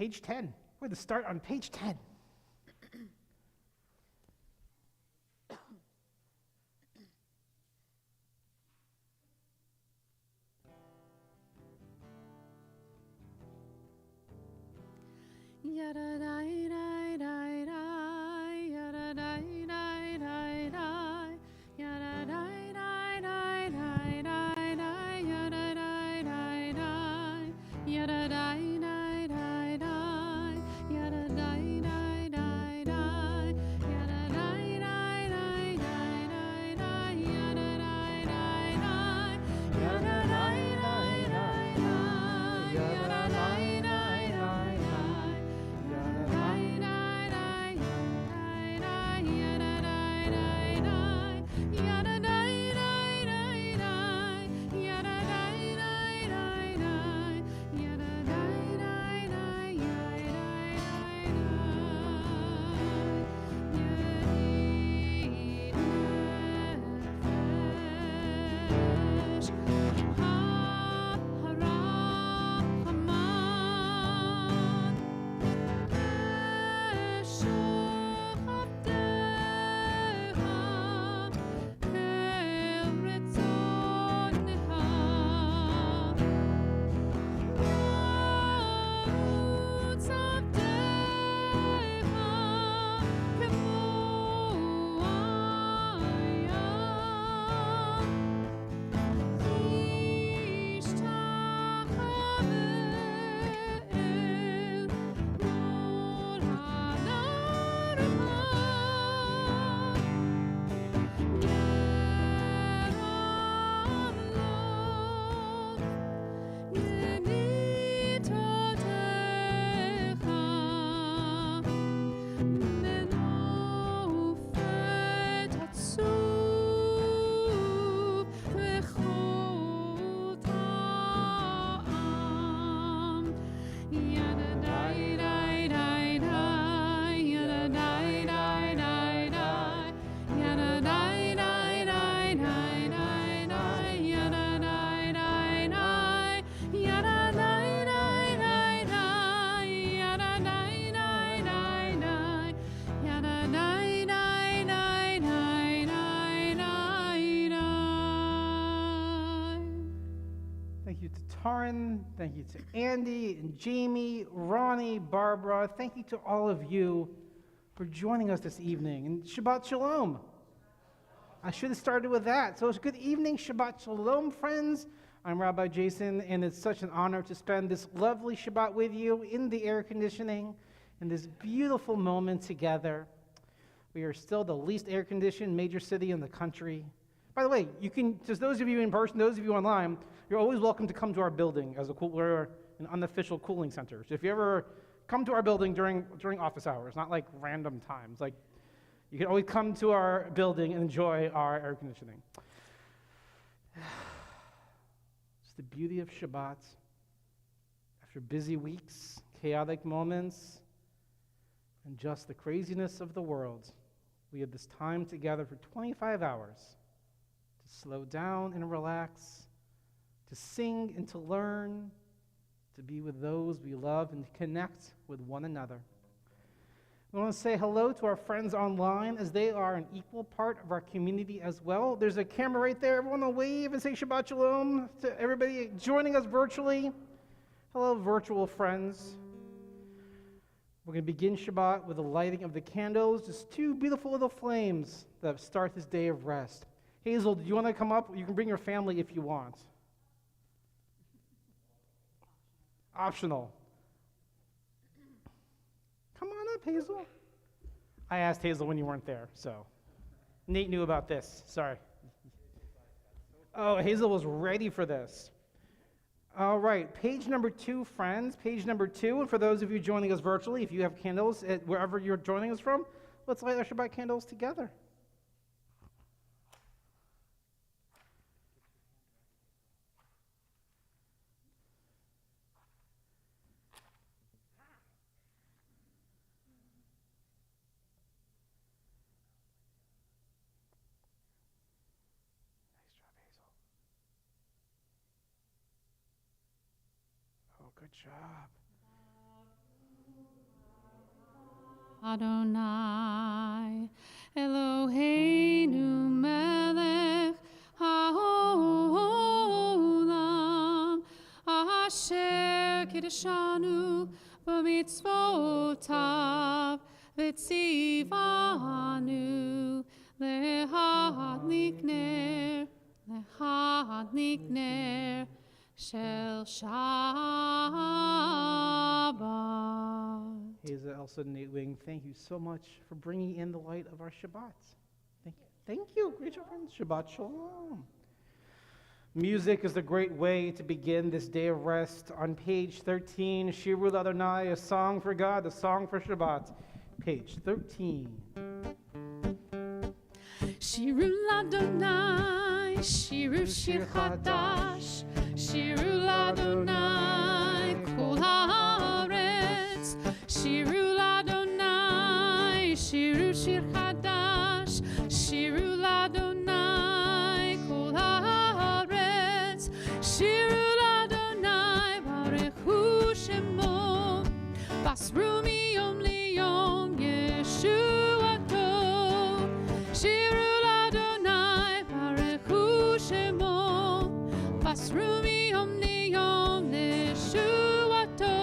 page 10. We're going to start on page 10. Thank you to Taryn, thank you to Andy and Jamie, Ronnie, Barbara. Thank you to all of you for joining us this evening. And Shabbat Shalom. I should have started with that. So it's good evening, Shabbat Shalom, friends. I'm Rabbi Jason, and it's such an honor to spend this lovely Shabbat with you in the air conditioning in this beautiful moment together. We are still the least air-conditioned major city in the country. By the way, you can, just those of you in person, those of you online, you're always welcome to come to our building as we're an unofficial cooling center. So if you ever come to our building during office hours, not like random times, like you can always come to our building and enjoy our air conditioning. It's the beauty of Shabbat. After busy weeks, chaotic moments, and just the craziness of the world, we have this time together for 25 hours to slow down and relax, to sing and to learn, to be with those we love and to connect with one another. We want to say hello to our friends online, as they are an equal part of our community as well. There's a camera right there. Everyone will wave and say Shabbat Shalom to everybody joining us virtually. Hello, virtual friends. We're going to begin Shabbat with the lighting of the candles, just two beautiful little flames that start this day of rest. Hazel, do you want to come up? You can bring your family if you want. Optional. Come on up, Hazel. I asked Hazel when you weren't there, so Nate knew about this. Sorry. Oh, Hazel was ready for this. All right, page number 2, friends. Page number 2, and for those of you joining us virtually, if you have candles wherever you're joining us from, let's light our Shabbat candles together. Good job. Adonai, Eloheinu melech haolam, asher kiddushanu b'mitzvotav v'tzivanu lehadlik ner shel Shabbat. Hazel, Elsa, Nightwing, thank you so much for bringing in the light of our Shabbat. Thank you, great friends. Shabbat Shalom. Music is a great way to begin this day of rest. On page 13, Shiru Adonai, a song for God, a song for Shabbat. Page 13. Shiru Adonai, Shiru Shir Chadash, Shiru Adonai, Kol Haaretz, Shiru Adonai, Shiru Shir Chadash, Shiru Adonai, Kol Haaretz, Shiru Adonai, Barechu Shemo, Basru miyom liyom Yeshuato, Shiru Adonai, Barechu Shemo, Basru miyom liyom Yeshuato,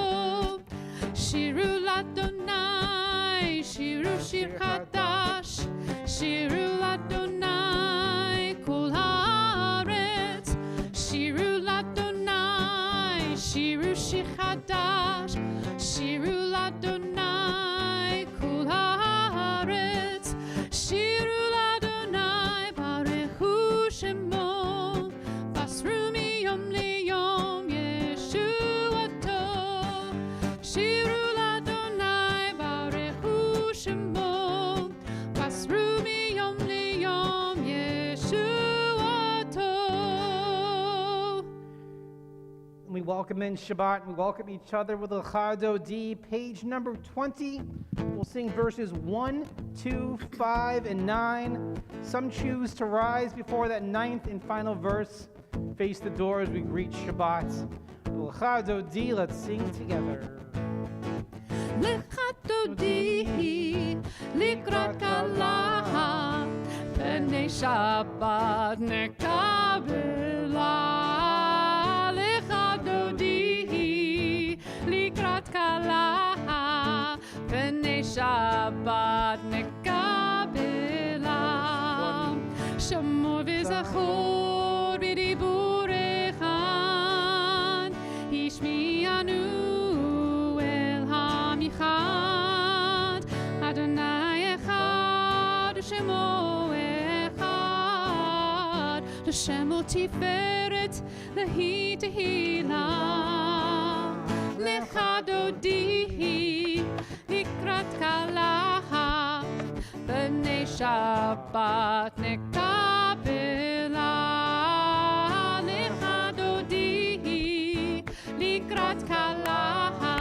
Shiru Adonai, Shiru Shir Chadash, Shiru Adonai, Kol Haaretz, Shiru Adonai, Shiru Shir Chadash, Shiru Adonai, Kol Haaretz, Shiru Adonai, Barechu Shemo, Basru miyom liyom Yeshuato, Shiru Adonai, Barechu Shemo, Basru miyom liyom Yeshuato. We welcome in Shabbat, we welcome each other with L'chado D, page number 20. We'll sing verses 1, 2, 5, and 9. Some choose to rise before that ninth and final verse. Face the door as we greet Shabbat. L'chado D, let's sing together. L'chado D, likrat kala, b'nei Shabbat nekabela. L'chado D, likrat kala, b'nei Shabbat nekabela. Shamor v'zachor b'dibur echad, ishmi'anu el hamichad. Adonai echad, Shemo echad, Shemo tiferet, lehi tehila. L'chado di, likrat kalaha, b'nei Shabbat nekabela. L'chado di, likrat kalaha,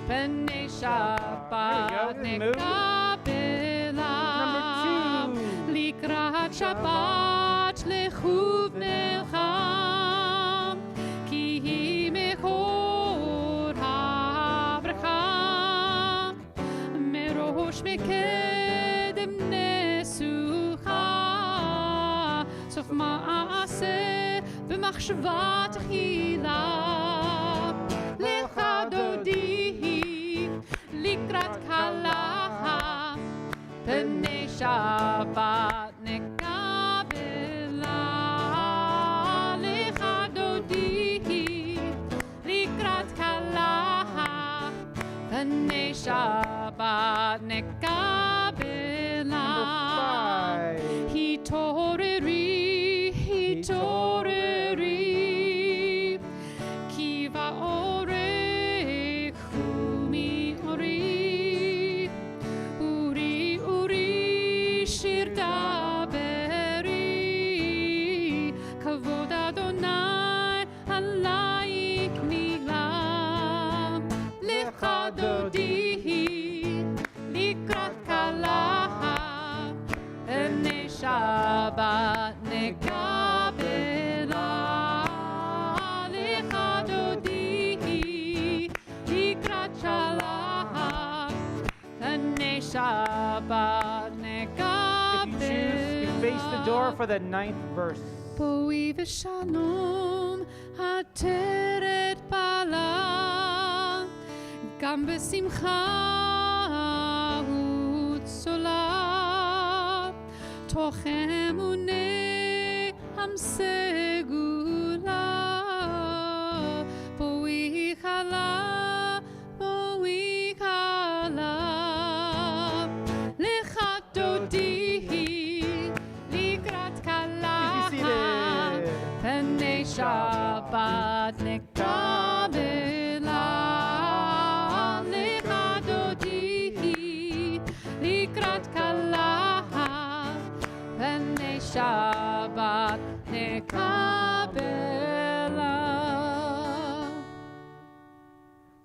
b'nei Shabbat There you go, nekabela. Number 2. Likrat Shabbat lechu v'nelcham, ki hi mechor habracha, merosh mekedem nesucha, sof ma'aseh v'machshava techila. L'chado di, likrat kalaha, b'nei Shabbat nekabela. L'chado di, likrat kalaha, b'nei Shabbat nekabela. Number 5. Hitoreri, hitoreri, ki va'orech mi ori, uri, uri, shir daberi, kavod Adonai alayik milam. L'chado di, likrat kalaha, b'nei Shabbat nekabela. Shabbat If you choose to face the door for the 9th verse. בואי ושלום עטרת פעלה, גם בשמחה וצולה, תוך אמוני עם סגולה. בואי כלה, בואי כלה, לך דודי לקראת כלה, פני שבת נקבלה. לך דודי לקראת כלה, פני שבת נקבלה.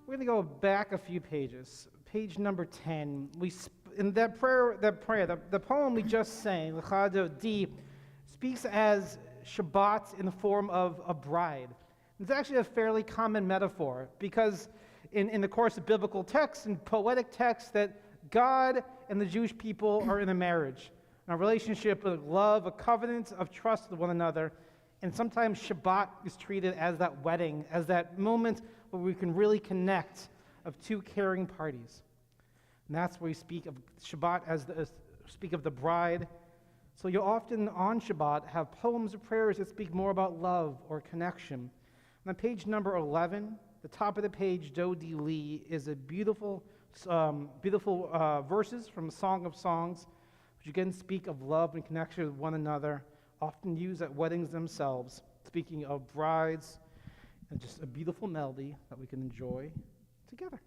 We're going to go back a few pages. Page number 10. In that prayer, the poem we just sang, Lecha Dodi, speaks as Shabbat in the form of a bride. It's actually a fairly common metaphor because in the course of biblical texts and poetic texts that God and the Jewish people are in a marriage, a relationship of love, a covenant of trust with one another. And sometimes Shabbat is treated as that wedding, as that moment where we can really connect of two caring parties. And that's where we speak of Shabbat speak of the bride. So you'll often on Shabbat have poems or prayers that speak more about love or connection. And on page number 11, the top of the page, Dodi Li, is a beautiful verses from Song of Songs, which again speak of love and connection with one another, often used at weddings themselves, speaking of brides, and just a beautiful melody that we can enjoy together.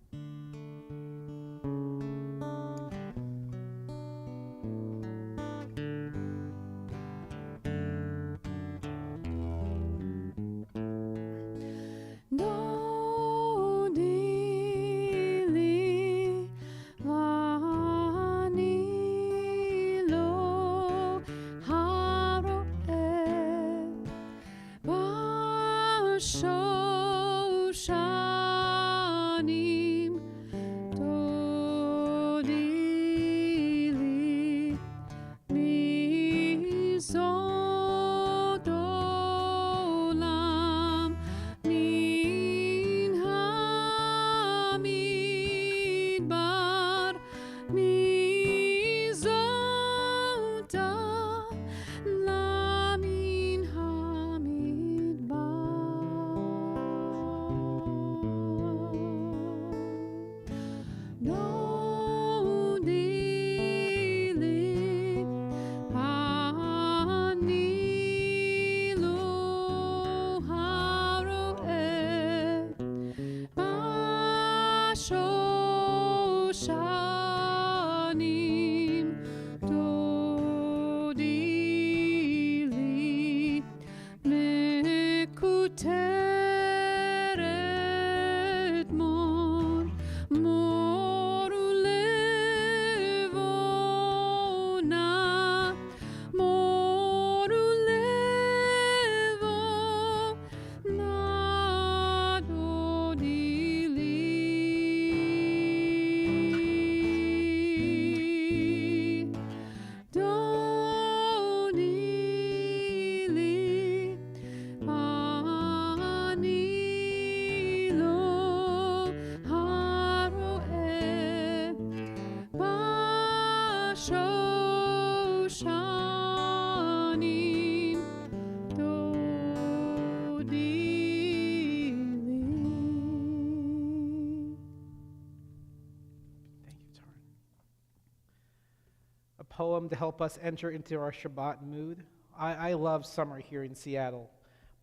Poem to help us enter into our Shabbat mood. I love summer here in Seattle,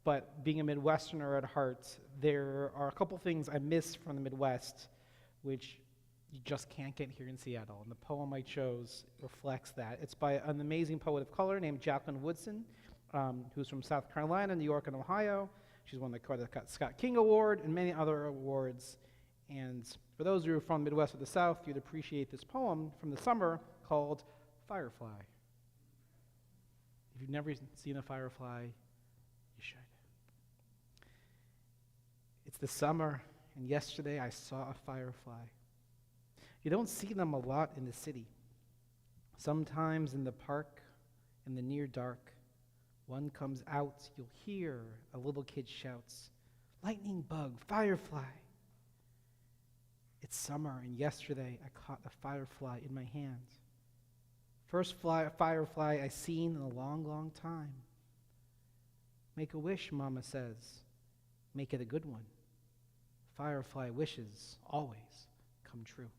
but being a Midwesterner at heart, there are a couple things I miss from the Midwest, which you just can't get here in Seattle. And the poem I chose reflects that. It's by an amazing poet of color named Jacqueline Woodson, who's from South Carolina, New York, and Ohio. She's won the Scott King Award and many other awards. And for those of you who are from the Midwest or the South, you'd appreciate this poem from the summer called Firefly. If you've never seen a firefly, you should. It's the summer, and yesterday I saw a firefly. You don't see them a lot in the city. Sometimes in the park, in the near dark, one comes out, you'll hear a little kid shouts, "Lightning bug, firefly." It's summer, and yesterday I caught a firefly in my hand. First firefly I seen in a long, long time. Make a wish, Mama says. Make it a good one. Firefly wishes always come true.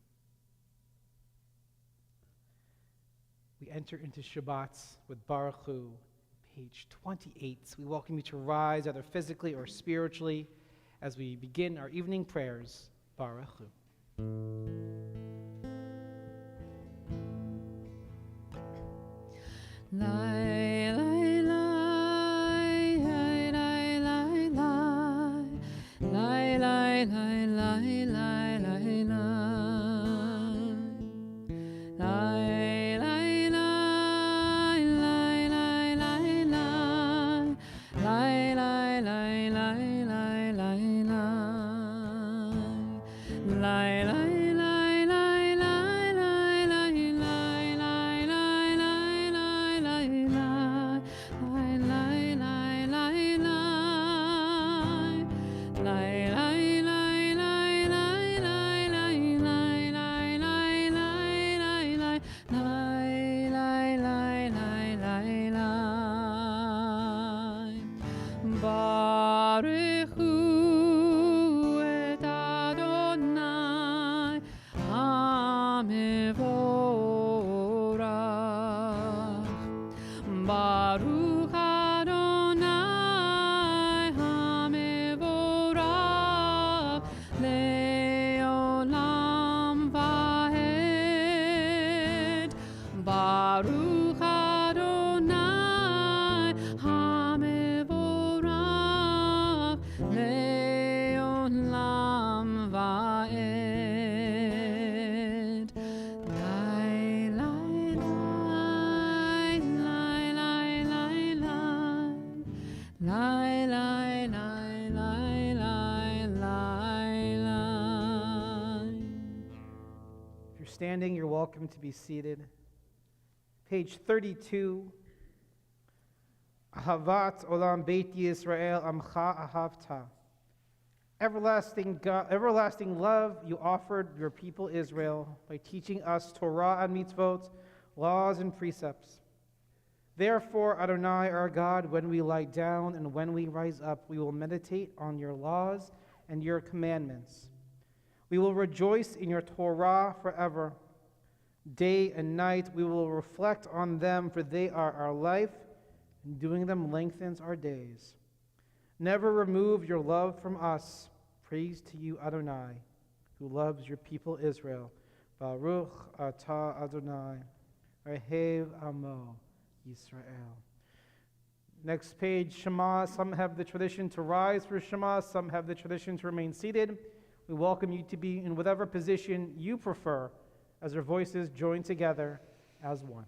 We enter into Shabbat with Baruch Hu, page 28. We welcome you to rise either physically or spiritually as we begin our evening prayers. Baruch Hu. Lai, lai, lai, lai, lai, lai, lai, lai, lai, lai, lai, lai, lai, Standing, you're welcome to be seated. Page 32. Ahavat olam Beit Yisrael amcha ahavta. Everlasting God, everlasting love you offered your people Israel by teaching us Torah and mitzvot, laws and precepts. Therefore, Adonai our God, when we lie down and when we rise up, we will meditate on your laws and your commandments. We will rejoice in your Torah forever. Day and night we will reflect on them, for they are our life, and doing them lengthens our days. Never remove your love from us. Praise to you, Adonai, who loves your people Israel. Baruch atah Adonai, Ohev Amo Yisrael. Next page, Shema. Some have the tradition to rise for Shema. Some have the tradition to remain seated. We welcome you to be in whatever position you prefer as our voices join together as one.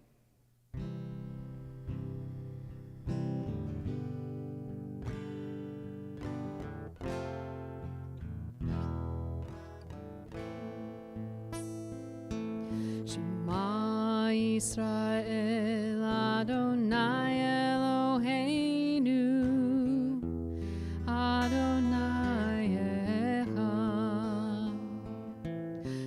Shema Yisrael Adonai Eloheinu Adonai Echad.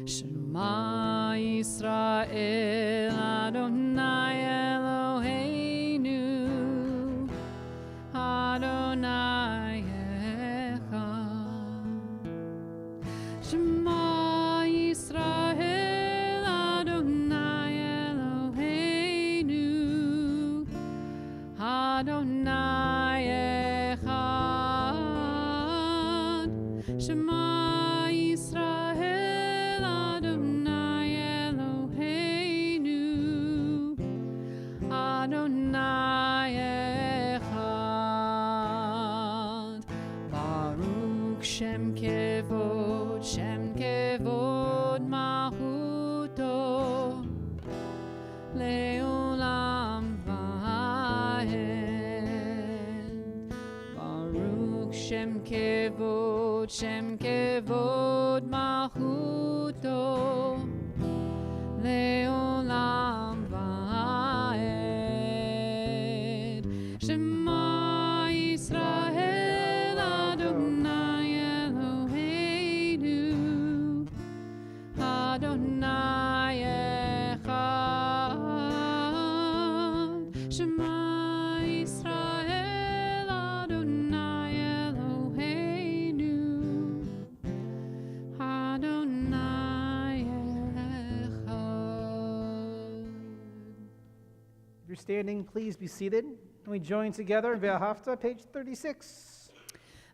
Shema Yisrael Adonai Eloheinu Adonai Echad. Shema Yisrael Adonai Eloheinu Adonai Echad. Shema Yisrael Adonai Eloheinu Adonai Echad. Baruch Shem Kevod Mahuto Leolam Vaed. Baruch Shem Kevod Mahuto Leolam Vaed. standing, please be seated. And we join together in Ve'ahavta, page 36.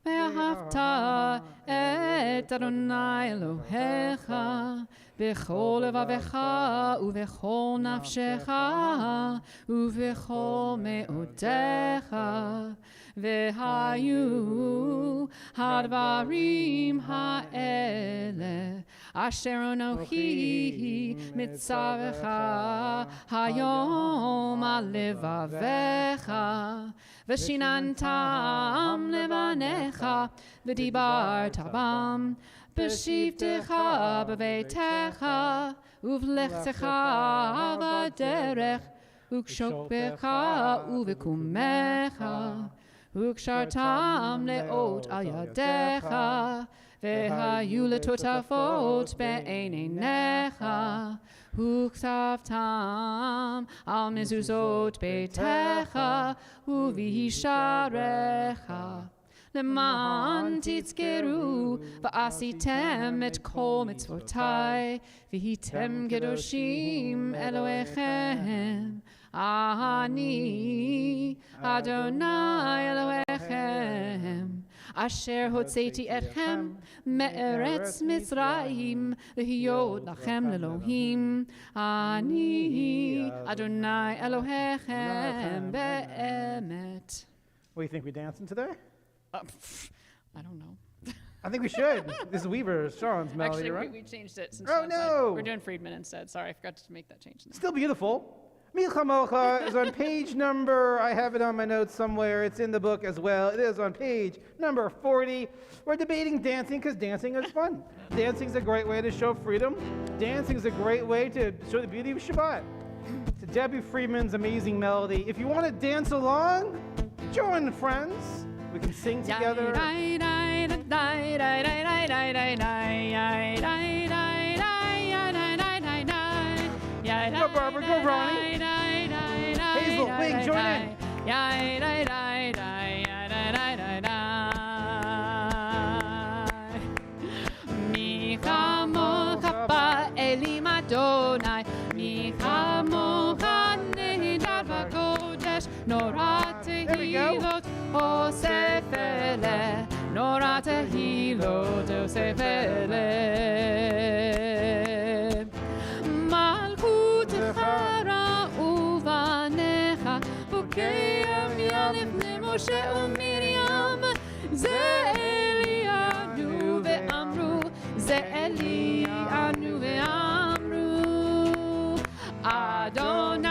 ואהבת את אדוני אלוהיך בכל לבבך ובכל נפשך ובכל מאודך והיו הדברים האלה אשר אנוכי מצווך היום על לבביך ושיננתם לבניך ודיברת בם בשבתך בביתך ובלכתך בדרך וכשוכבך ובקומך וקשרתם לאות על ידיך והיו לטוטפות בעין עיניך וכתבתם על מזוזות ביתך ובישעריך למען תזכרו ועשיתם את כל מצוותי והייתם קדושים אלוהיכם אני אדוני אלוהיכם אשר הוצאתי אתכם מארץ מצרים להיות לכם לאלוהים אני אדוני אלוהיכם באמת. What do you think, we dancing today? I don't know. I think we should. This is Weaver, Sean's melody, Actually, right? we changed it. Since Oh, no! We're doing Friedman instead. Sorry, I forgot to make that change. Still beautiful. Milchamocha is on page number, I have it on my notes somewhere, it's in the book as well. It is on page number 40. We're debating dancing because dancing is fun. Dancing is a great way to show freedom. Dancing is a great way to show the beauty of Shabbat. To Debbie Friedman's amazing melody. If you want to dance along, join friends. We can sing together. Go, Barbara, go, Ronnie. Hazel, Wing, join in. Mi chamocha ba'elim Adonai, mi chamocha nehidar v'kodesh, nora tehilot osef eleh, nora tehilot osef eleh. מלכותך ראו בניך, בוקע לפני משה ומרים, זה אלינו ואמרו, זה אלינו ואמרו, אדוני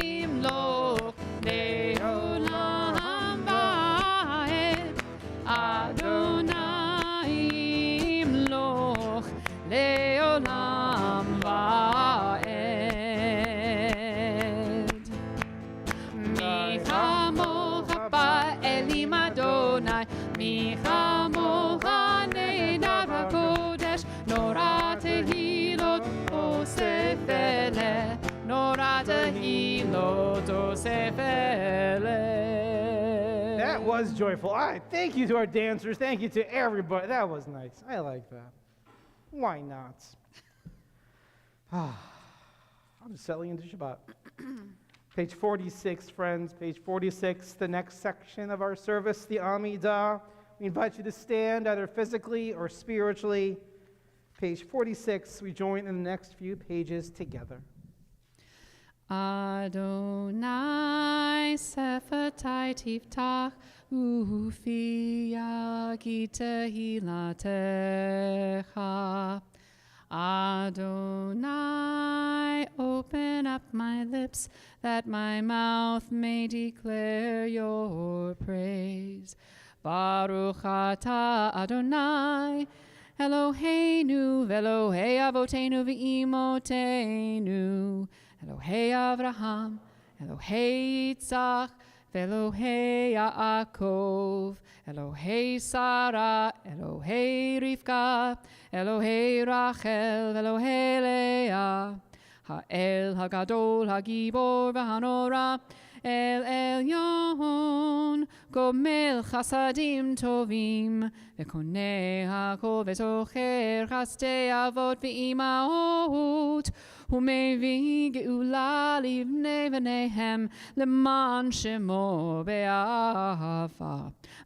ימלוך לעולם ועד, אדוני ימלוך לעולם ועד. מי כמוך באלים אדוני, מי כמוך נהדר בקודש, נורא תהילות אוסף אלה, נורא תהילות אוסף אלה. That was joyful. All right, thank you to our dancers. Thank you to everybody. That was nice. I like that. Why not? I'm just settling into Shabbat. Page 46, friends, page 46, the next section of our service, the Amida. We invite you to stand either physically or spiritually. Page 46, we join in the next few pages together. Adonai sefetai tiftach ufia ki tehilatecha. Adonai, open up my lips that my mouth may declare your praise. Baruch atah Adonai, Eloheinu ve'Elohei Avotenu ve'imotenu, Elohei Avraham, Elohei Yitzchak, ve'Elohei Yaakov, Elohei Sarah, Elohei Rivka, Elohei Rachel, Elohei Leah, Ha'el Hagadol, Hagibor, V'Hanora, אל עליון, גומל חסדים טובים, וקונה הכל וזוכר חסדי אבות ואימהות, ומביא גאולה לבני בניהם, למען שמו באהבה.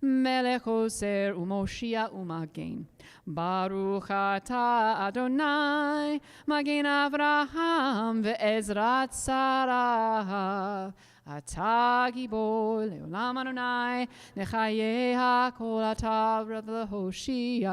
מלך עוזר ומושיע ומגן. ברוך אתה אדוני, מגן אברהם ועזרת שרה. אתה גיבור לעולם אדוני, לחיי הכל אתה רב להושיע.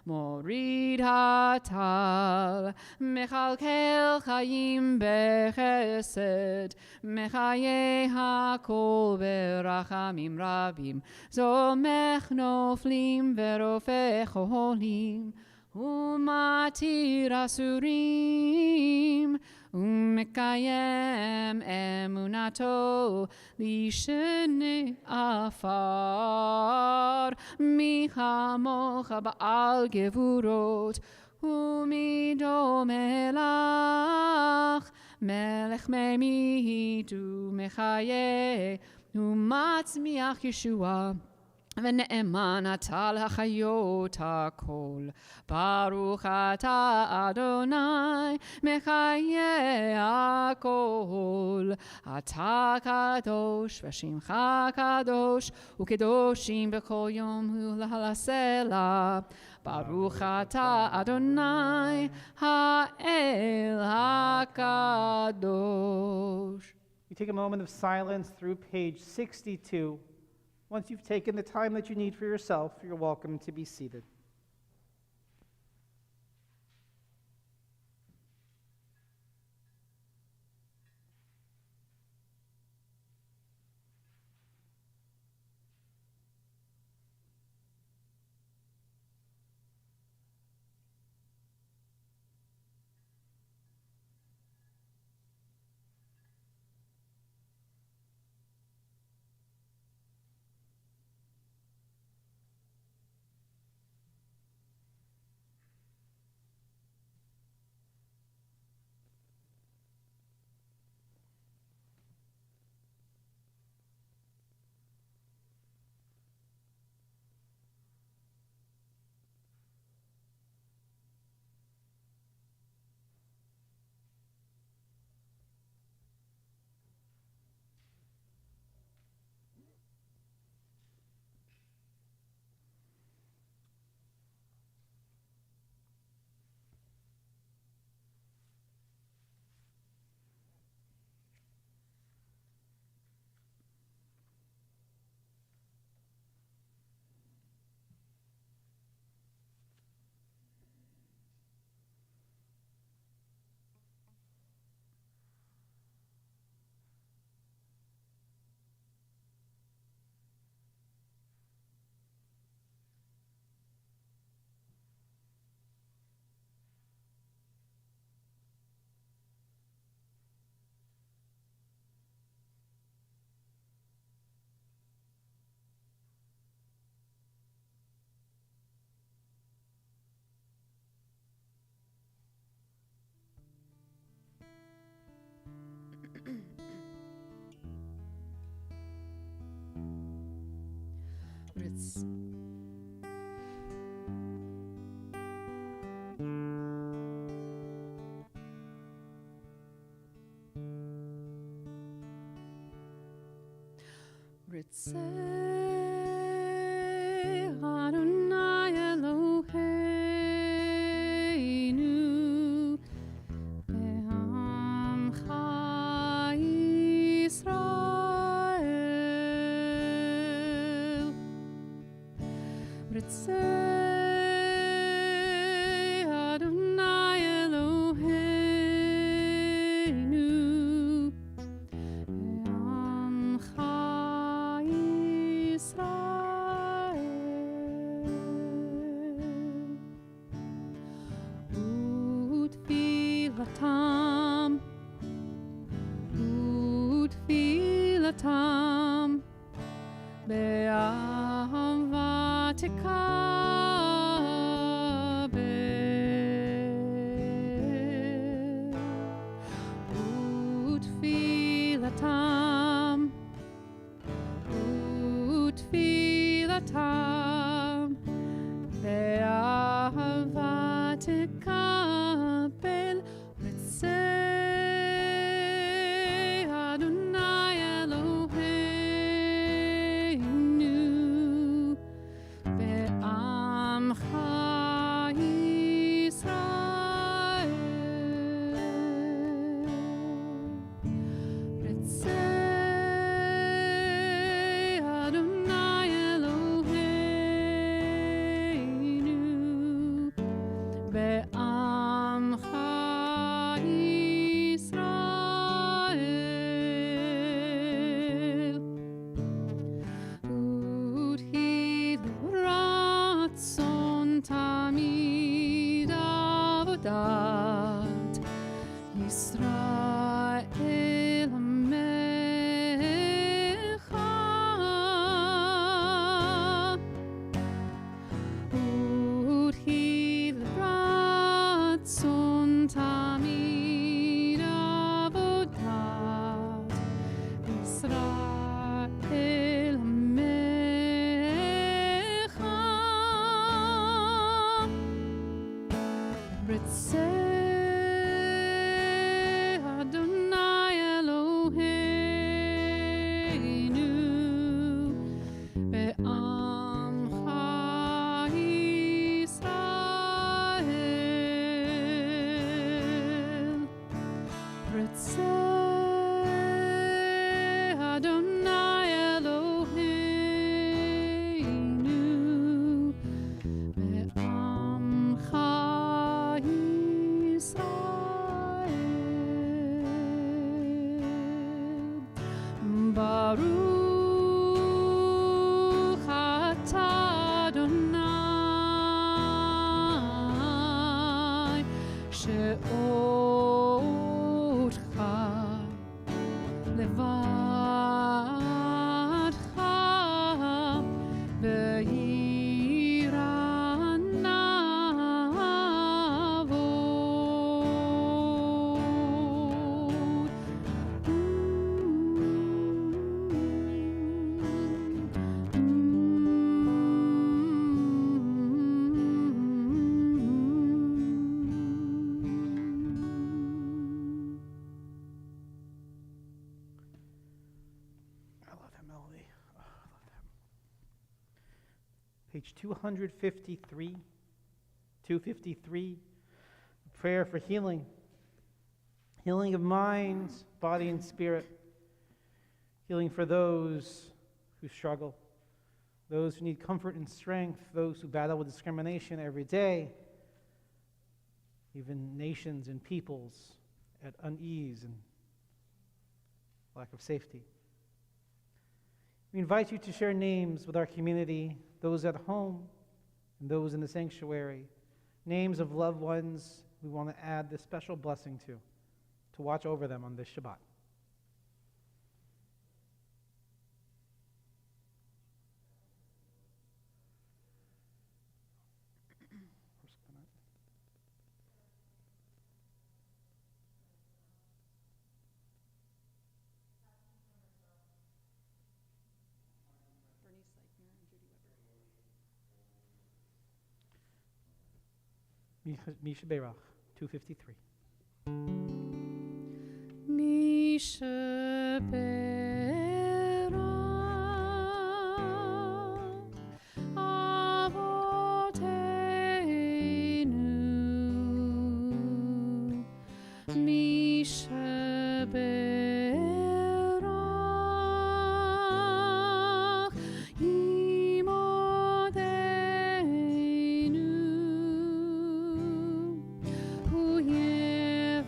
מוריד הטל, מכלכל חיים בחסד, מחיי הכל ברחמים רבים, זומך נופלים ורופא חולים, ומתיר אסורים, ומקיים אמונתו לשני עפר. מי כמוך בעל גבורות, ומי דומה לך, מלך ממית ומחיה, ומצמיח ישועה. ונאמן אתה לחיות הכל. ברוך אתה אדוני, מחיי הכל. אתה קדוש ושמך קדוש, וקדושים בכל יום ולסלע. ברוך אתה אדוני, האל הקדוש. You take a moment of silence through page 62. Once you've taken the time that you need for yourself, you're welcome to be seated. Ritz. Ritzeh Adonai Eloheinu be'amcha Yisrael. Ritzeh Adonai Eloheinu be'amcha Utfilatam be'ahava tekaber Utfilatam תפילתם באהבה תקבל רצי אדוני אלוהינו בעמך ישראל רצי אדוני אלוהינו בעמך ישראל ותהי רצון תמיד עבודת ישראל עמך ותהי רצון תמיד עבודת ישראל עמך רצי אדוני אלוהינו בעמך ישראל רצי אדוני אלוהינו בעמך ישראל ברוך אתה אדוני שאותך לבדך ביראה נעבוד I love that melody. Oh, I love that. Page 253. 253. Prayer for healing. Healing of mind, body, and spirit. Healing for those who struggle. Those who need comfort and strength. Those who battle with discrimination every day. Even nations and peoples at unease and lack of safety. We invite you to share names with our community, those at home and those in the sanctuary, names of loved ones we want to add this special blessing to watch over them on this Shabbat. Misha Berach, 253. Misha Berach Avoteinu Misha Berach Imodeinu Hu Yevarech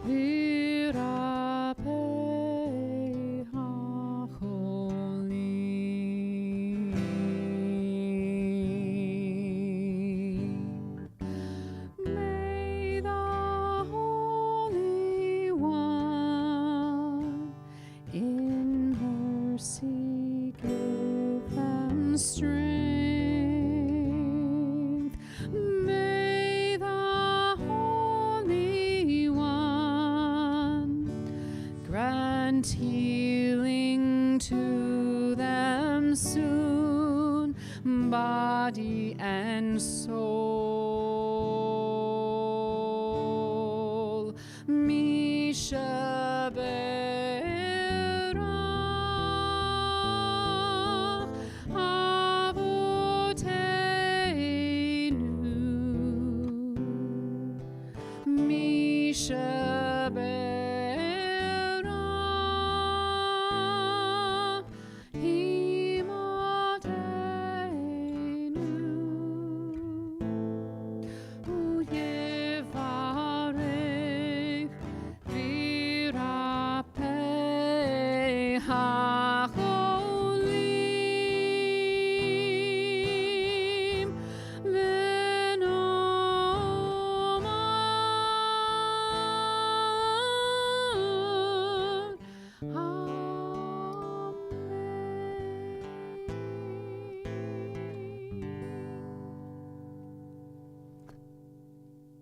Virapeh HaCholim. May the Holy One in mercy give them strength. May the Holy One grant healing to soon, body and soul. Misha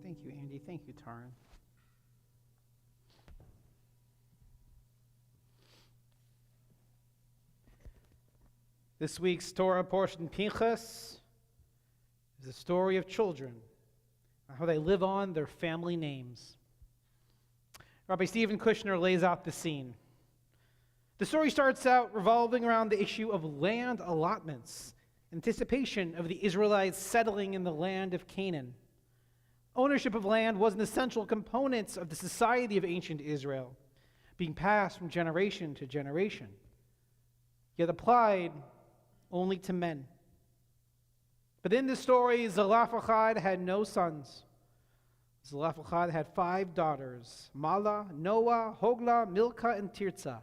Thank you, Andy. Thank you, Taran. This week's Torah portion, Pinchas, is a story of children, how they live on their family names. Rabbi Stephen Kushner lays out the scene. The story starts out revolving around the issue of land allotments, anticipation of the Israelites settling in the land of Canaan. Ownership of land was an essential component of the society of ancient Israel, being passed from generation to generation, yet applied only to men. But in this story, Zelophehad had no sons. Zelophehad had 5 daughters, Mala, Noah, Hogla, Milcah, and Tirzah.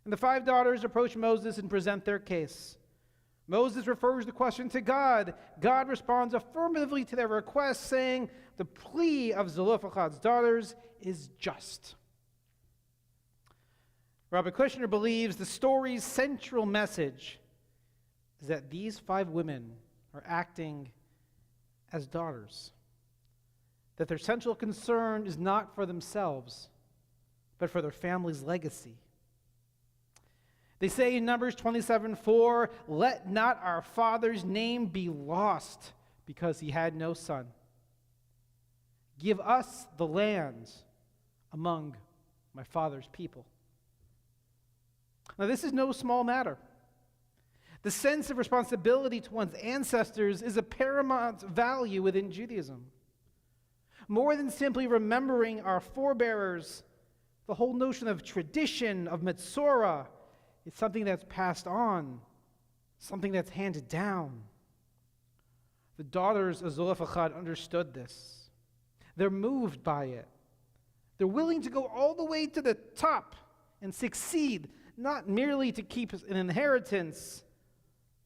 And the 5 daughters approach Moses and present their case. Moses refers the question to God. God responds affirmatively to their request, saying the plea of Zelophehad's daughters is just. Rabbi Kushner believes the story's central message is that these 5 women are acting as daughters, that their central concern is not for themselves, but for their family's legacy. They say in Numbers 27:4, "Let not our father's name be lost because he had no son. Give us the land among my father's people." Now, this is no small matter. The sense of responsibility to one's ancestors is a paramount value within Judaism. More than simply remembering our forebears, the whole notion of tradition, of Metzorah, is something that's passed on, something that's handed down. The daughters of Zelophehad understood this. They're moved by it. They're willing to go all the way to the top and succeed, not merely to keep an inheritance,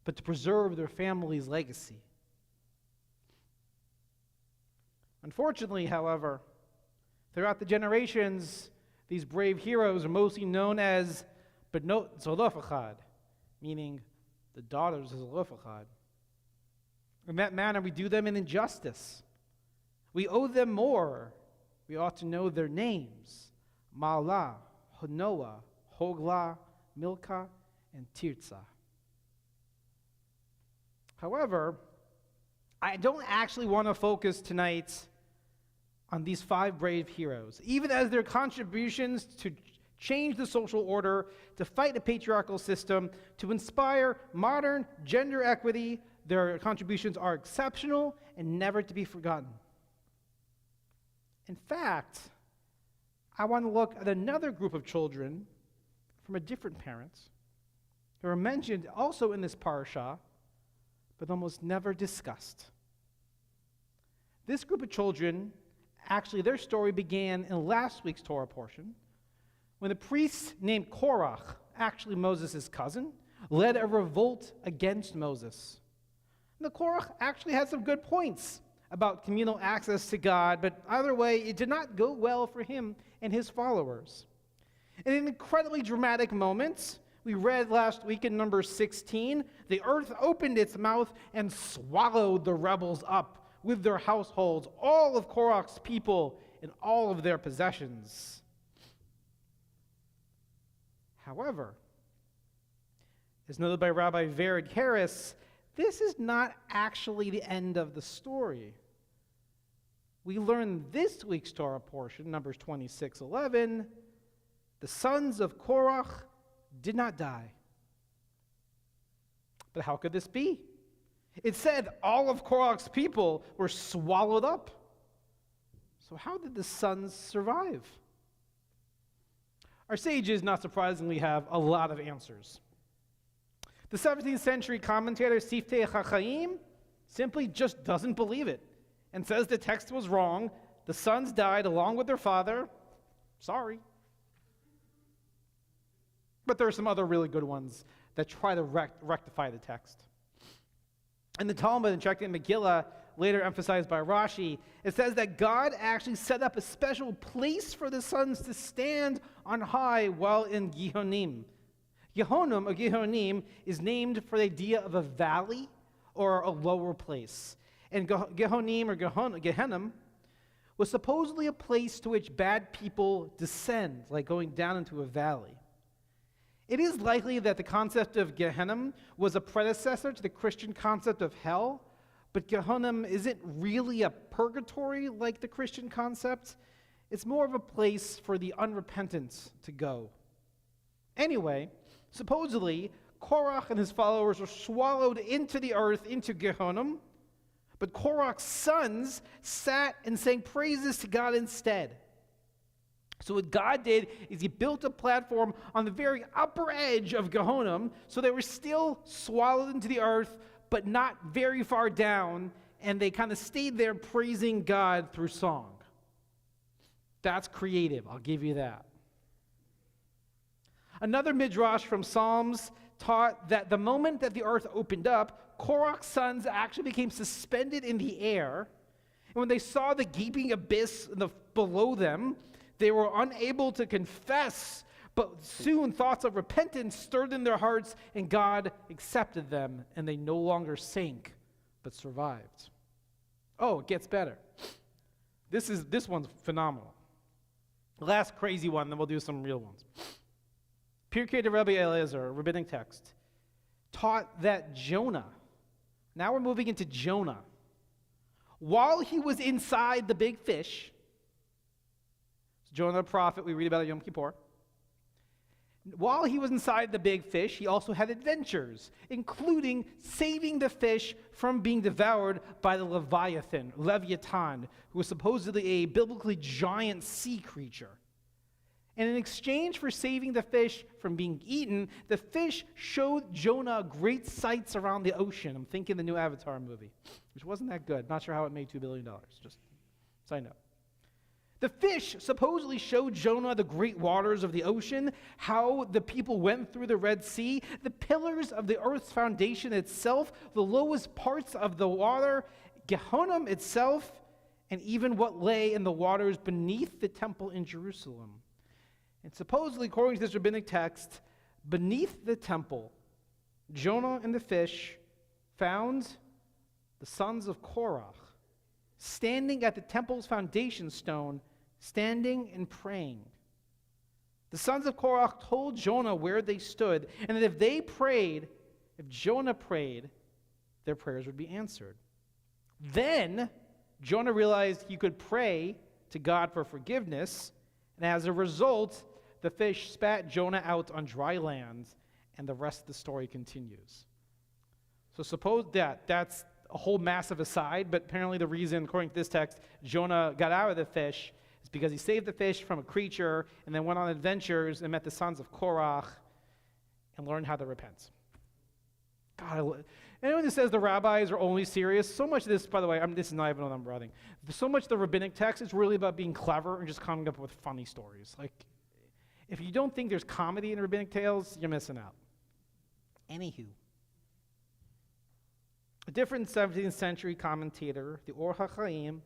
but to preserve their family's legacy. Unfortunately, however, throughout the generations, these brave heroes are mostly known as Benot Zelophehad, meaning the daughters of Zelophehad. In that manner, we do them an injustice. We owe them more. We ought to know their names: Mala, Noah, Hogla, Milcah, and Tirzah. However, I don't actually want to focus tonight on these 5 brave heroes, even as their contributions to change the social order, to fight a patriarchal system, to inspire modern gender equity. Their contributions are exceptional and never to be forgotten. In fact, I want to look at another group of children from a different parent who are mentioned also in this parasha, but almost never discussed. This group of children, actually their story began in last week's Torah portion, when a priest named Korach, actually Moses' cousin, led a revolt against Moses. And the Korach actually had some good points about communal access to God, but either way, it did not go well for him and his followers. In an incredibly dramatic moment, we read last week in Numbers 16, the earth opened its mouth and swallowed the rebels up with their households, all of Korach's people, and all of their possessions. However, As noted by Rabbi Vered Harris, this is not actually the end of the story. We learn this week's Torah portion, Numbers 26:11, the sons of Korach did not die. But how could this be? It said all of Korach's people were swallowed up. So how did the sons survive? Our sages, not surprisingly, have a lot of answers. The 17th century commentator Siftei HaChaim simply just doesn't believe it and says the text was wrong. The sons died along with their father. Sorry. But there are some other really good ones that try to rectify the text. In the Talmud, and checked in Megillah, later emphasized by Rashi, it says that God actually set up a special place for the sons to stand on high while in Gihonim. Yehonim, or Gihonim, is named for the idea of a valley or a lower place. And Gehonim, or Gehenim, was supposedly a place to which bad people descend, like going down into a valley. It is likely that the concept of Gehenim was a predecessor to the Christian concept of hell, but Gehonim isn't really a purgatory like the Christian concept. It's more of a place for the unrepentant to go. Anyway, supposedly, Korach and his followers were swallowed into the earth, into Gehonim, but Korach's sons sat and sang praises to God instead. So what God did is he built a platform on the very upper edge of Gehonim, so they were still swallowed into the earth, but not very far down, and they kind of stayed there praising God through song. That's creative, I'll give you that. Another midrash from Psalms taught that the moment that the earth opened up, Korach's sons actually became suspended in the air, and when they saw the gaping abyss below them, they were unable to confess, but soon thoughts of repentance stirred in their hearts, and God accepted them, and they no longer sank, but survived. Oh, it gets better. This one's phenomenal. The last crazy one, then we'll do some real ones. Pirkei de Rabbi Eliezer, a rabbinic text, taught that Jonah, now we're moving into Jonah, while he was inside the big fish, Jonah the prophet, we read about at Yom Kippur. While he was inside the big fish, he also had adventures, including saving the fish from being devoured by the Leviathan, Leviathan, who was supposedly a biblically giant sea creature. And in exchange for saving the fish from being eaten, the fish showed Jonah great sights around the ocean. I'm thinking the new Avatar movie, which wasn't that good. Not sure how it made $2 billion, just side note. The fish supposedly showed Jonah the great waters of the ocean, how the people went through the Red Sea, the pillars of the earth's foundation itself, the lowest parts of the water, Gehonim itself, and even what lay in the waters beneath the temple in Jerusalem. And supposedly, according to this rabbinic text, beneath the temple, Jonah and the fish found the sons of Korach standing at the temple's foundation stone, standing and praying. The sons of Korach told Jonah where they stood, and that if Jonah prayed, their prayers would be answered. Then Jonah realized he could pray to God for forgiveness, and as a result, the fish spat Jonah out on dry land, and the rest of the story continues. So suppose that's a whole massive aside, but apparently the reason, according to this text, Jonah got out of the fish is because he saved the fish from a creature and then went on adventures and met the sons of Korach and learned how to repent. God, anyone who says the rabbis are only serious, so much of this, by the way, this is not even what I'm writing. So much of the rabbinic text is really about being clever and just coming up with funny stories. Like, if you don't think there's comedy in rabbinic tales, you're missing out. Anywho. A different 17th century commentator, the Or HaChaim,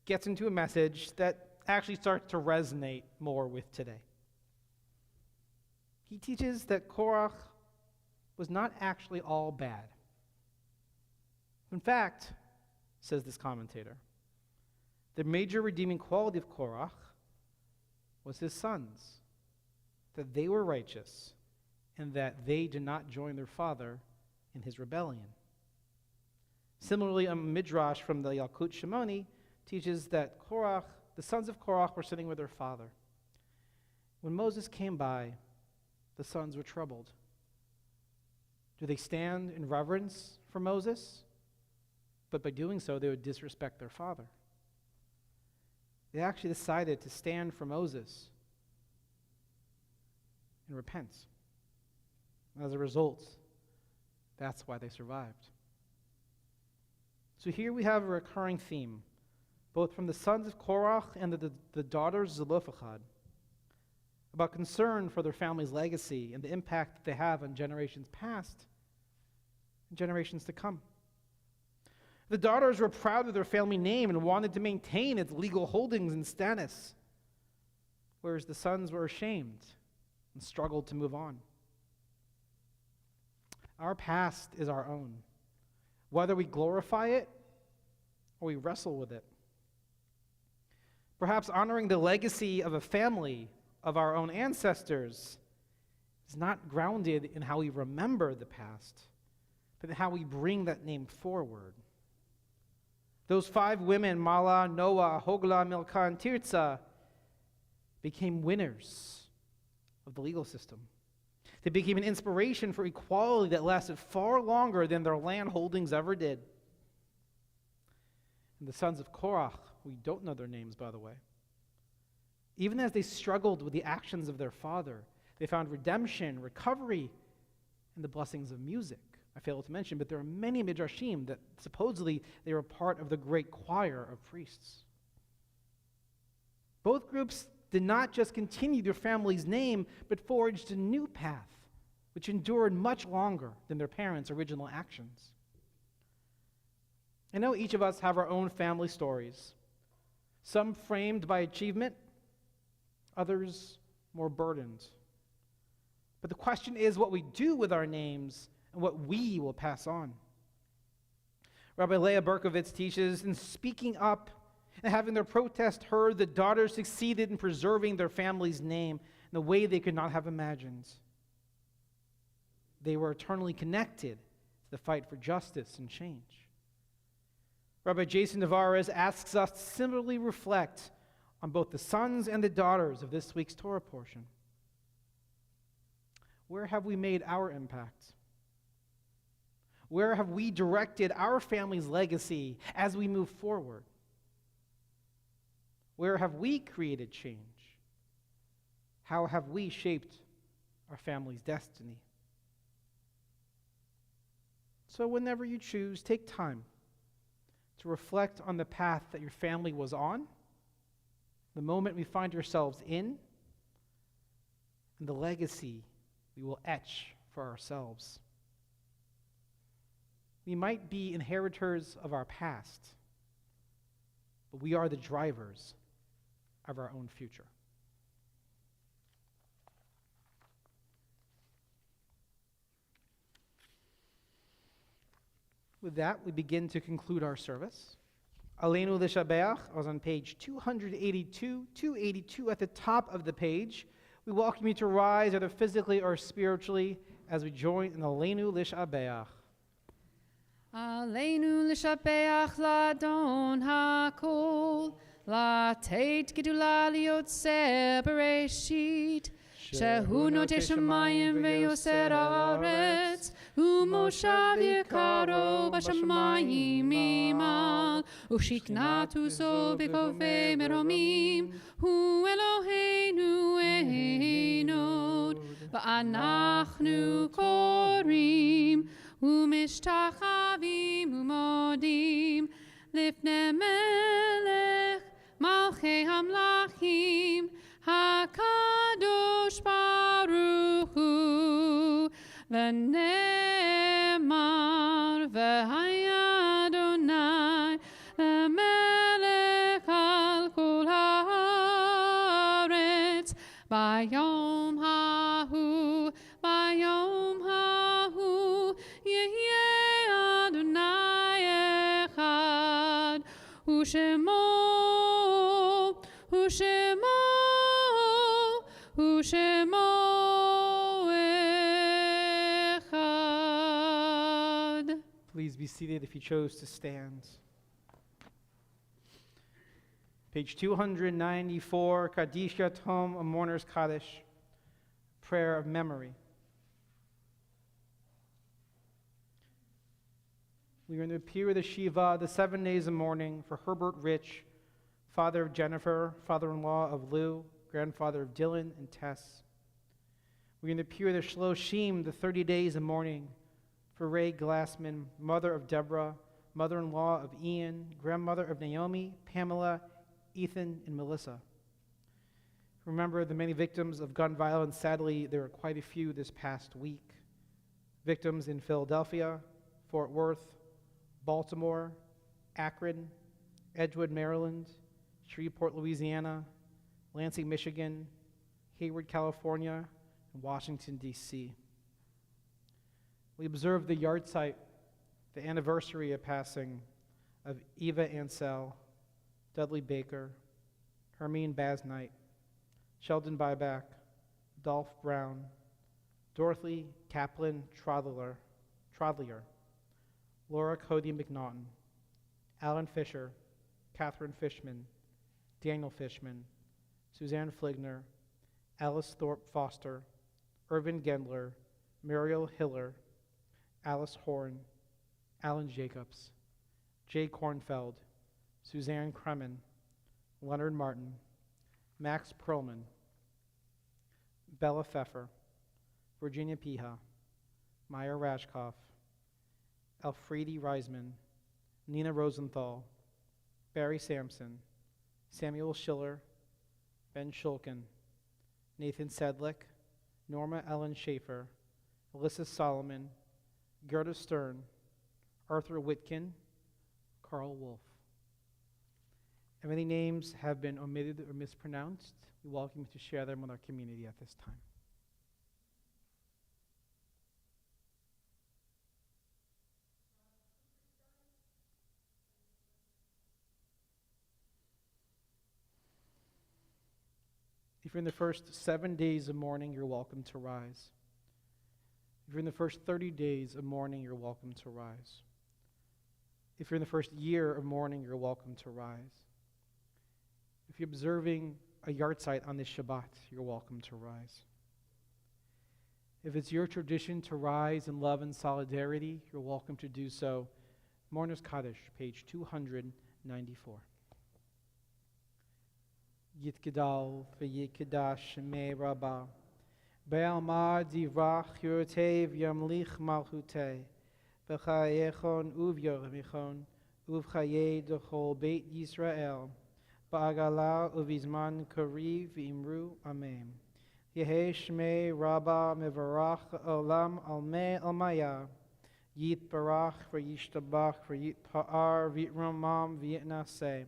gets into a message that actually starts to resonate more with today. He teaches that Korach was not actually all bad. In fact, says this commentator, the major redeeming quality of Korach was his sons, that they were righteous and that they did not join their father in his rebellion. Similarly, a midrash from the Yalkut Shimoni teaches that Korach, the sons of Korach, were sitting with their father. When Moses came by, the sons were troubled. Do they stand in reverence for Moses? But by doing so, they would disrespect their father. They actually decided to stand for Moses and repent. As a result, that's why they survived. So here we have a recurring theme, both from the sons of Korach and the daughters of Zelophehad, about concern for their family's legacy and the impact that they have on generations past and generations to come. The daughters were proud of their family name and wanted to maintain its legal holdings and status, whereas the sons were ashamed and struggled to move on. Our past is our own, whether we glorify it or we wrestle with it. Perhaps honoring the legacy of a family, of our own ancestors, is not grounded in how we remember the past, but in how we bring that name forward. Those 5 women, Mala, Noah, Hogla, Milcah, and Tirzah, became winners of the legal system. They became an inspiration for equality that lasted far longer than their land holdings ever did. And the sons of Korach, we don't know their names, by the way, even as they struggled with the actions of their father, they found redemption, recovery, and the blessings of music. I failed to mention, but there are many midrashim that supposedly they were part of the great choir of priests. Both groups did not just continue their family's name, but forged a new path, which endured much longer than their parents' original actions. I know each of us have our own family stories, some framed by achievement, others more burdened. But the question is what we do with our names and what we will pass on. Rabbi Leah Berkovitz teaches, in speaking up and having their protest heard, the daughters succeeded in preserving their family's name in a way they could not have imagined. They were eternally connected to the fight for justice and change. Rabbi Jason Navarez asks us to similarly reflect on both the sons and the daughters of this week's Torah portion. Where have we made our impact? Where have we directed our family's legacy as we move forward? Where have we created change? How have we shaped our family's destiny? So whenever you choose, take time to reflect on the path that your family was on, the moment we find ourselves in, and the legacy we will etch for ourselves. We might be inheritors of our past, but we are the drivers of our own future. With that, we begin to conclude our service. Aleinu L'Shabeach was on page 282 at the top of the page. We welcome you to rise either physically or spiritually as we join in Aleinu L'Shabeach. Aleinu L'Shabeach L'Adon HaKol, L'Teit Gedula L'Yotzer Bereshit, Shehu Notei Shamayim Ve'yoser Haaretz, Umoshav Yekaro B'Shamayim Imal, Ushiknatu So B'Kovei Meromim, Hu Eloheinu Einod, V'anachnu Korim, Umishtachavim Umodim, Lifnei Melech Malchei Hamlachim, HaKadosh Baruch Hu, V'nemar V'haya Adonai, L'melech al kol haaretz, Bayom hahu, Yehyeh Adonai echad, U'shemo U'shemo Please be seated if you chose to stand. Page 294, Kaddish Yatom, a mourner's Kaddish, prayer of memory. We are in the period of Shiva, the 7 days of mourning for Herbert Rich, father of Jennifer, father-in-law of Lou, grandfather of Dylan and Tess. We are in the period of Shloshim, the 30 days of mourning for Ray Glassman, mother of Deborah, mother-in-law of Ian, grandmother of Naomi, Pamela, Ethan, and Melissa. Remember the many victims of gun violence. Sadly, there were quite a few this past week. Victims in Philadelphia, Fort Worth, Baltimore, Akron, Edgewood, Maryland, Shreveport, Louisiana, Lansing, Michigan, Hayward, California, and Washington, D.C. We observed the yahrzeit, the anniversary of passing of Eva Ansell, Dudley Baker, Hermine Basnight, Sheldon Byback, Dolph Brown, Dorothy Kaplan Trodlier, Laura Cody McNaughton, Alan Fisher, Catherine Fishman, Daniel Fishman, Suzanne Fligner, Alice Thorpe Foster, Irvin Gendler, Muriel Hiller, Alice Horn, Alan Jacobs, Jay Kornfeld, Suzanne Kremen, Leonard Martin, Max Perlman, Bella Pfeffer, Virginia Piha, Maya Rashkoff, Alfredi Reisman, Nina Rosenthal, Barry Sampson, Samuel Schiller, Ben Shulkin, Nathan Sedlick, Norma Ellen Schaefer, Alyssa Solomon, Gerda Stern, Arthur Whitkin, Carl Wolf. If any names have been omitted or mispronounced, we welcome you to share them with our community at this time. If you're in the first 7 days of mourning, you're welcome to rise. If you're in the first 30 days of mourning, you're welcome to rise. If you're in the first year of mourning, you're welcome to rise. If you're observing a yahrzeit on this Shabbat, you're welcome to rise. If it's your tradition to rise in love and solidarity, you're welcome to do so. Mourner's Kaddish, page 294. Yitgedal v'yikdash shemei Rabbah, Be'alma divrach yotev yamlich malchutei, B'chayechon uvyorichon, uvchaye dechol beit Yisrael, Ba'agala uvizman kariv v'imru amen. Yehe shmei Rabbah mevarach olam almei almaya, Yit barach v'yishtabach v'yitpa'ar v'yitramam v'yitnaseh,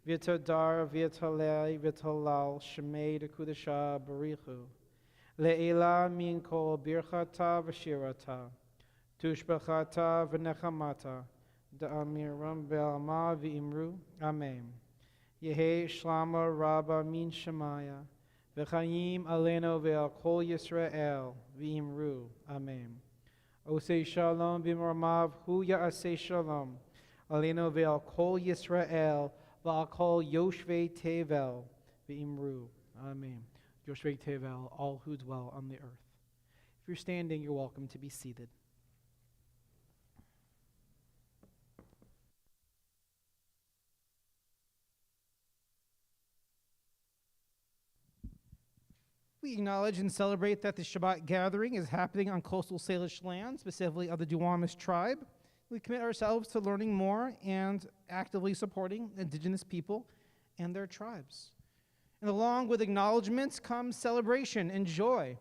V'yitadar v'yitalei v'yitalal shemei dekudasha barichu, Le'ela min kol birchata v'shirata, Tushbachata v'nechamata, Da'amiram be'alma v'imru, Amen. Yehe shlama rabba min shemaya, V'chayim aleno ve'al kol Yisrael, v'imru, Amen. Osei shalom b'mormav hu ya'asei shalom, aleno ve'al kol Yisrael, v'al kol yoshvei tevel, v'imru, Amen. Yoshvei tevel, all who dwell on the earth. If you're standing, you're welcome to be seated. We acknowledge and celebrate that the Shabbat gathering is happening on coastal Salish land, specifically of the Duwamish tribe. We commit ourselves to learning more and actively supporting indigenous people and their tribes. And along with acknowledgments comes celebration and joy.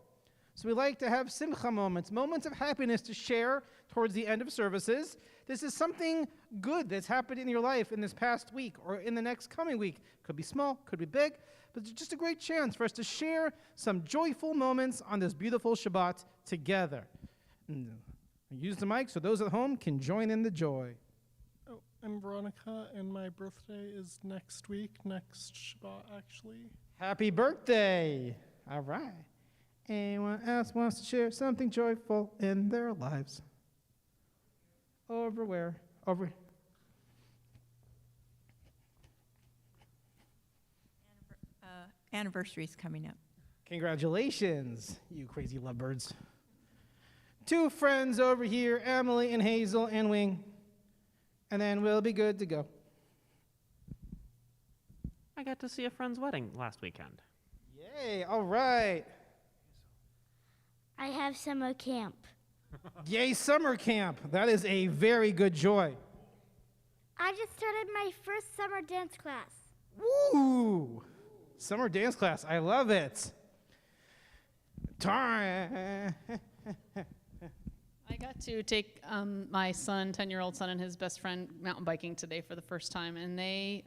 So we like to have simcha moments, moments of happiness to share towards the end of services. This is something good that's happened in your life in this past week or in the next coming week. Could be small, could be big, but it's just a great chance for us to share some joyful moments on this beautiful Shabbat together. And use the mic so those at home can join in the joy. Oh, I'm Veronica, and my birthday is next week, next Shabbat, actually. Happy birthday! All right. Anyone else wants to share something joyful in their lives? Over where? Over. Anniversary's coming up. Congratulations, you crazy lovebirds. Two friends over here, Emily and Hazel and Wing. And then we'll be good to go. I got to see a friend's wedding last weekend. Yay, all right. I have summer camp. Yay, summer camp. That is a very good joy. I just started my first summer dance class. Woo! Summer dance class. I love it. Time. I got to take my son, 10-year-old son, and his best friend mountain biking today for the first time, and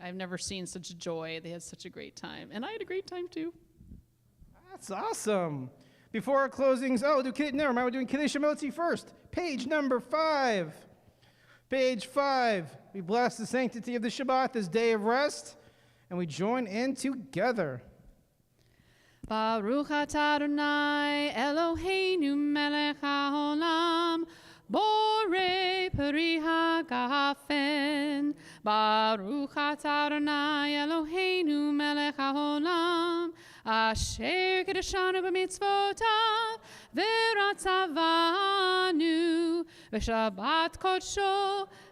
I've never seen such joy. They had such a great time, and I had a great time too. That's awesome. Before our closings, never mind, we're doing Kiddush Motzi first. Page number 5. Page 5. We bless the sanctity of the Shabbat, this day of rest, and we join in together. Baruch atah Adonai Eloheinu melech haolam borei peri hagafen. Baruch atah Adonai Eloheinu melech haolam asher kiddushanu b'mitzvotav v'ratzavanu v'shabbat kodsho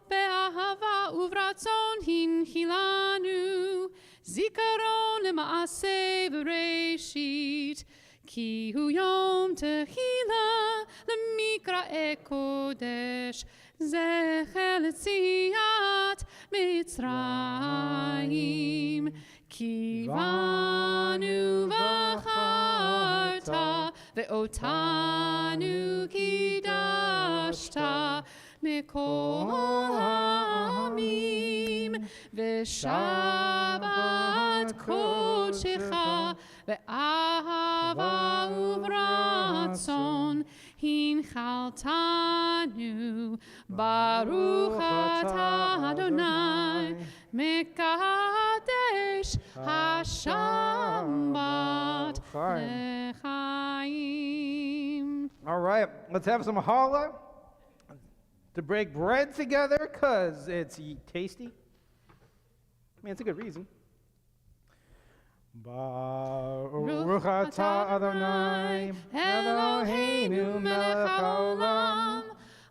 be'ahava uvratzon hinchilanu zikaron lema'aseh v'reishit ki hu yom tehila lemikra kodesh zecher letziat Mitzrayim ki vanu v'charta ve'otanu kidashta mikol ha'amim v'shabbat kodshecha ve'ahava uvratzon hinchaltanu baruch atah Adonai mekadesh hashambat lechaim. All right, let's have some challah to break bread together because it's tasty. I mean, it's a good reason. Baruch atah Adonai Eloheinu melech haolam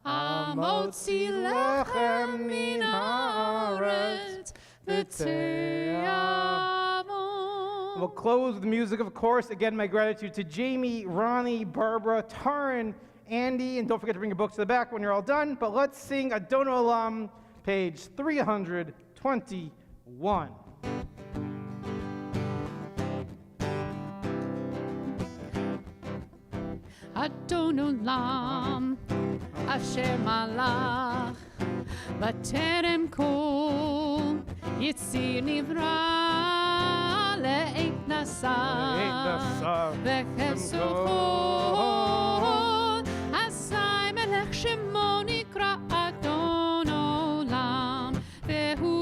amotzi lechem min haaretz v'te'amon. We'll close with music, of course. Again, my gratitude to Jamie, Ronnie, Barbara, Taryn, Andy, and don't forget to bring your books to the back when you're all done. But let's sing Adon Olam, page 321. Adon Olam, Asher Malach, B'terem Kol, Yitzir Nivra, Le'et Nasa, V'chesed Kol, Asai Melech Shemo Nikra Adon Olam, Ve'hu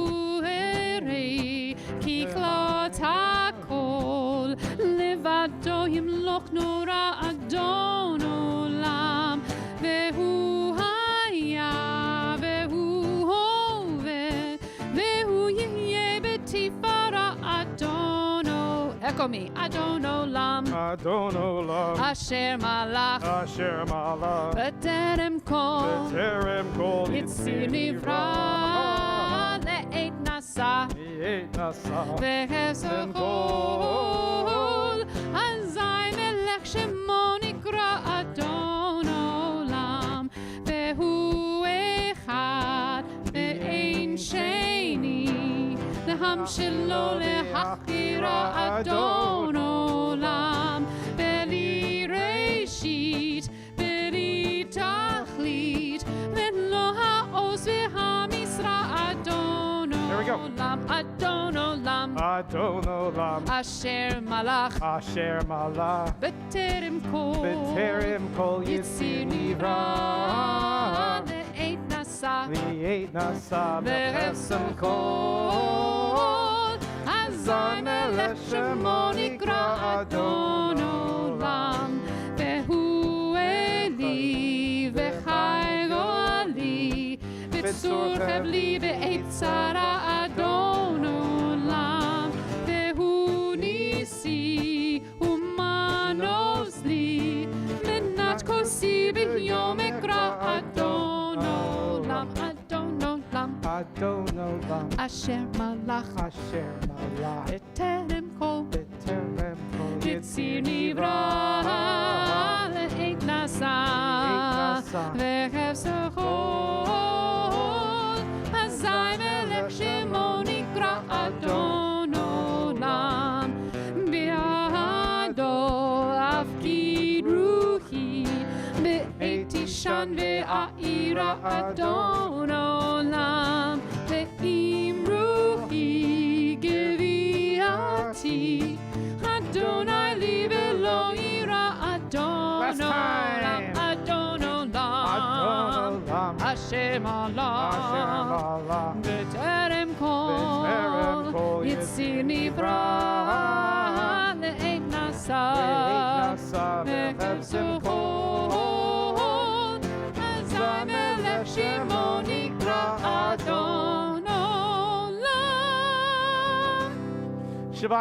Erei, Kiklot HaKol, Levado Yimloch Nora Adon Olam, Vehu Haya, Vehu Hove, Vehu Yehye Betifara Adono. Echo me, Adon Olam, Adon Olam, Asher Malach, Asher Malach, B'terem Kol, B'terem Kol, Yitzir Nivra, Le'et Nasa, Le'et Nasa, V'chesed Kol, Azai Melech Shemo Nikra Adon Olam, Vehu Echad, Ve'ein Sheni, Lehamshilo Lehachira Adon Olam, Ve'li Reishit, Ve'li Tachlit, Ve'lo Ha'oz Ve'hamisra Adon There we go. Olam, Adon Olam, Adon Olam, Asher Malach, Asher Malach, B'terem Kol, B'terem Kol, Yitzir Yitzir Nivra, Nivra, Le'et Nasa, Le'et Nasa, V'chesed Kol, Azai Melech Shemo Nikra Adon Olam, Vehu Eli, V'chai Goali, אסור חבלי בעת צרה אדון עולם, והוא ניסי ומנוס לי, מנת כוסי ביום אקרא אדון עולם, אדון עולם, אדון עולם, אשר מלך אשר מלך בטרם כל בטרם כל יציר נברא לעת נשא וחפצו אזי מלך שמו נקרא אדון עולם, בידו אפקיד רוחי בעת תישן ואעירה אדון עולם, ואם רוחי גוויעתי אדוני לי ולא יירא אדון Last עולם, time. אדון עולם, אדון עולם, השם אשר עולם, מלך בטרם בטרם כל כל יציר נברא לעת נשא לעת נשא וחפצו כל